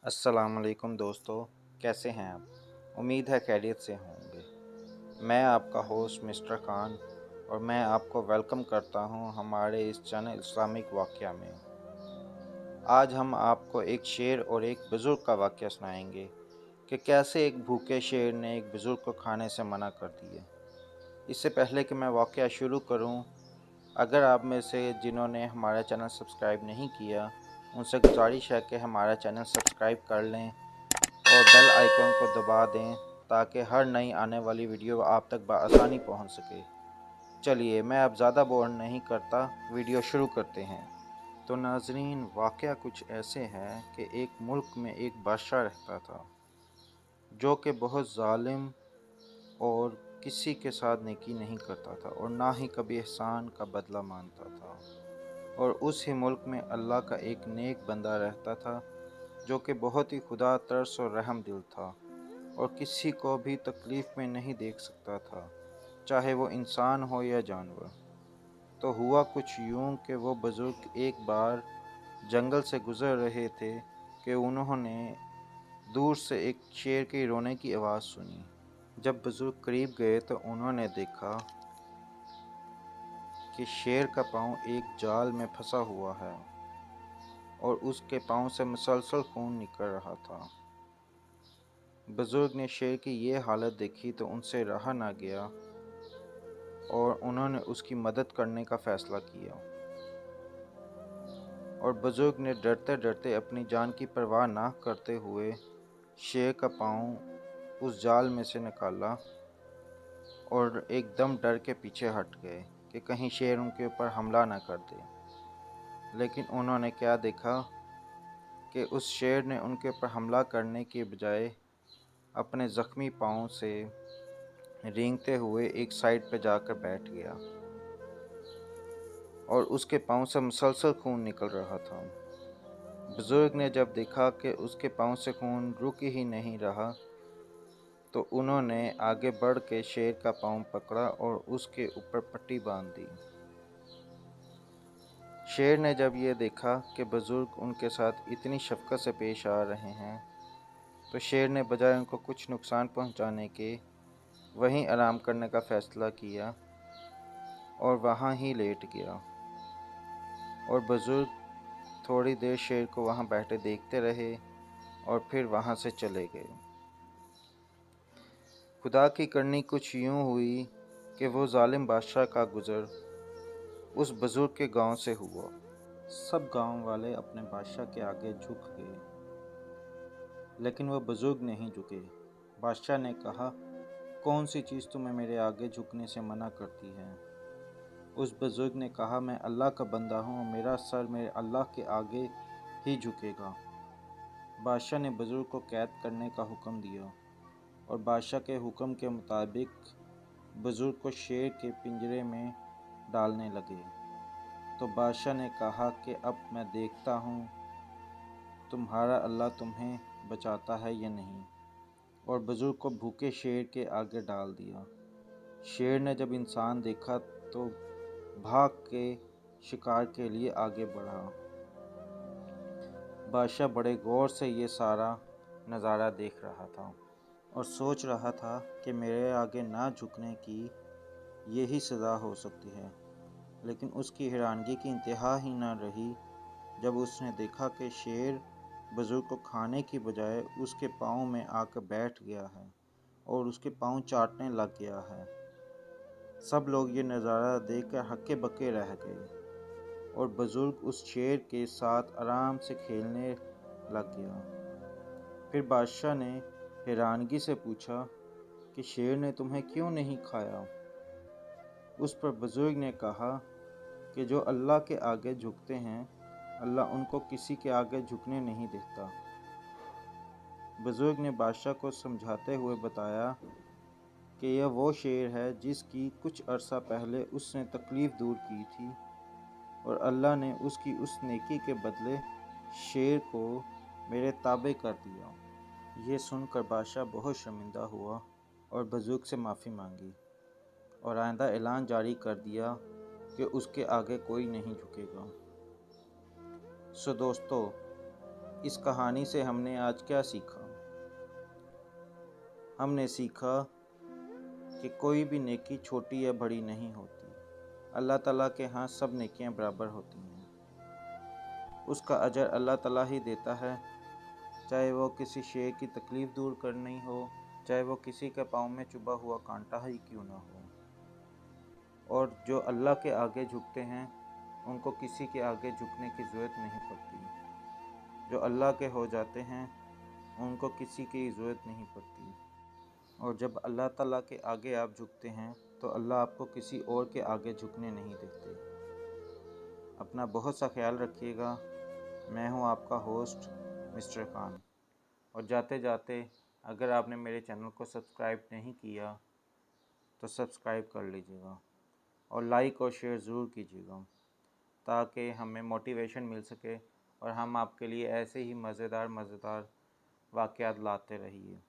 अस्सलाम वालेकुम दोस्तों, कैसे हैं आप? उम्मीद है खैरियत से होंगे। मैं आपका होस्ट मिस्टर खान और मैं आपको वेलकम करता हूं हमारे इस चैनल इस्लामिक वाक़या में। आज हम आपको एक शेर और एक बुज़ुर्ग का वाक़या सुनाएंगे कि कैसे एक भूखे शेर ने एक बुज़ुर्ग को खाने से मना कर दिया। इससे पहले कि मैं वाक़या शुरू करूं, अगर आप में से जिन्होंने हमारा चैनल सब्सक्राइब नहीं किया, उनसे गुजारिश है कि हमारा चैनल सब्सक्राइब कर लें और बेल आइकन को दबा दें ताकि हर नई आने वाली वीडियो आप तक बआसानी पहुंच सके। चलिए मैं अब ज़्यादा बोर नहीं करता, वीडियो शुरू करते हैं। तो नाजरीन, वाक़या कुछ ऐसे है कि एक मुल्क में एक बादशाह रहता था जो कि बहुत ज़ालिम और किसी के साथ नेकी नहीं करता था और ना ही कभी एहसान का बदला मांगता था। और उस ही मुल्क में अल्लाह का एक नेक बंदा रहता था जो कि बहुत ही खुदा तरस और रहम दिल था और किसी को भी तकलीफ़ में नहीं देख सकता था, चाहे वो इंसान हो या जानवर। तो हुआ कुछ यूं कि वो बुज़ुर्ग एक बार जंगल से गुज़र रहे थे कि उन्होंने दूर से एक शेर के रोने की आवाज़ सुनी। जब बुज़ुर्ग करीब गए तो उन्होंने देखा कि शेर का पाँव एक जाल में फंसा हुआ है और उसके पाँव से मुसलसल खून निकल रहा था। बुज़ुर्ग ने शेर की ये हालत देखी तो उनसे रहा ना गया और उन्होंने उसकी मदद करने का फ़ैसला किया। और बुज़ुर्ग ने डरते डरते अपनी जान की परवाह ना करते हुए शेर का पाँव उस जाल में से निकाला और एकदम डर के पीछे हट गए कि कहीं शेर उनके ऊपर हमला ना कर दे। लेकिन उन्होंने क्या देखा कि उस शेर ने उनके ऊपर हमला करने के बजाय अपने ज़ख्मी पाँव से रेंगते हुए एक साइड पर जाकर बैठ गया और उसके पाँव से मुसलसल खून निकल रहा था। बुज़ुर्ग ने जब देखा कि उसके पाँव से खून रुक ही नहीं रहा तो उन्होंने आगे बढ़ के शेर का पाँव पकड़ा और उसके ऊपर पट्टी बांध दी। शेर ने जब ये देखा कि बुज़ुर्ग उनके साथ इतनी शफ़क़त से पेश आ रहे हैं तो शेर ने बजाय उनको कुछ नुकसान पहुंचाने के वहीं आराम करने का फ़ैसला किया और वहाँ ही लेट गया। और बुज़ुर्ग थोड़ी देर शेर को वहाँ बैठे देखते रहे और फिर वहाँ से चले गए। खुदा की करनी कुछ यूँ हुई कि वो ज़ालिम बादशाह का गुज़र उस बुज़ुर्ग के गांव से हुआ। सब गांव वाले अपने बादशाह के आगे झुक गए, लेकिन वह बुज़ुर्ग नहीं झुके। बादशाह ने कहा, कौन सी चीज़ तुम्हें मेरे आगे झुकने से मना करती है? उस बुज़ुर्ग ने कहा, मैं अल्लाह का बंदा हूँ, मेरा सर मेरे अल्लाह के आगे ही झुकेगा। बादशाह ने बुज़ुर्ग को कैद करने का हुक्म दिया और बादशाह के हुक्म के मुताबिक बुज़ुर्ग को शेर के पिंजरे में डालने लगे। तो बादशाह ने कहा कि अब मैं देखता हूँ तुम्हारा अल्लाह तुम्हें बचाता है या नहीं, और बुज़ुर्ग को भूखे शेर के आगे डाल दिया। शेर ने जब इंसान देखा तो भाग के शिकार के लिए आगे बढ़ा। बादशाह बड़े गौर से ये सारा नज़ारा देख रहा था और सोच रहा था कि मेरे आगे ना झुकने की यही सज़ा हो सकती है। लेकिन उसकी हैरानगी की इंतहा ही न रही जब उसने देखा कि शेर बुज़ुर्ग को खाने की बजाय उसके पाँव में आकर बैठ गया है और उसके पाँव चाटने लग गया है। सब लोग ये नज़ारा देखकर हक्के बक्के रह गए और बुज़ुर्ग उस शेर के साथ आराम से खेलने लग गया। फिर बादशाह ने हैरानगी से पूछा कि शेर ने तुम्हें क्यों नहीं खाया? उस पर बुज़ुर्ग ने कहा कि जो अल्लाह के आगे झुकते हैं, अल्लाह उनको किसी के आगे झुकने नहीं देता। बुज़ुर्ग ने बादशाह को समझाते हुए बताया कि यह वो शेर है जिसकी कुछ अरसा पहले उसने तकलीफ़ दूर की थी और अल्लाह ने उसकी उस नेकी के बदले शेर को मेरे ताबे कर दिया। ये सुनकर बादशाह बहुत शर्मिंदा हुआ और बुज़ुर्ग से माफ़ी मांगी और आइंदा ऐलान जारी कर दिया कि उसके आगे कोई नहीं झुकेगा। सो दोस्तों, इस कहानी से हमने आज क्या सीखा? हमने सीखा कि कोई भी नेकी छोटी या बड़ी नहीं होती। अल्लाह ताला के यहाँ सब नेकियां बराबर होती हैं। उसका अजर अल्लाह ताला ही देता है, चाहे वो किसी शेर की तकलीफ़ दूर करनी हो, चाहे वो किसी के पाँव में चुभा हुआ कांटा ही क्यों ना हो। और जो अल्लाह के आगे झुकते हैं उनको किसी के आगे झुकने की ज़रूरत नहीं पड़ती। जो अल्लाह के हो जाते हैं उनको किसी की ज़रूरत नहीं पड़ती। और जब अल्लाह ताला के आगे आप झुकते हैं तो अल्लाह आपको किसी और के आगे झुकने नहीं देते। अपना बहुत सा ख्याल रखिएगा। मैं हूँ आपका होस्ट मिस्टर खान। और जाते जाते अगर आपने मेरे चैनल को सब्सक्राइब नहीं किया तो सब्सक्राइब कर लीजिएगा और लाइक और शेयर ज़रूर कीजिएगा, ताकि हमें मोटिवेशन मिल सके और हम आपके लिए ऐसे ही मज़ेदार वाक़यात लाते रहिए।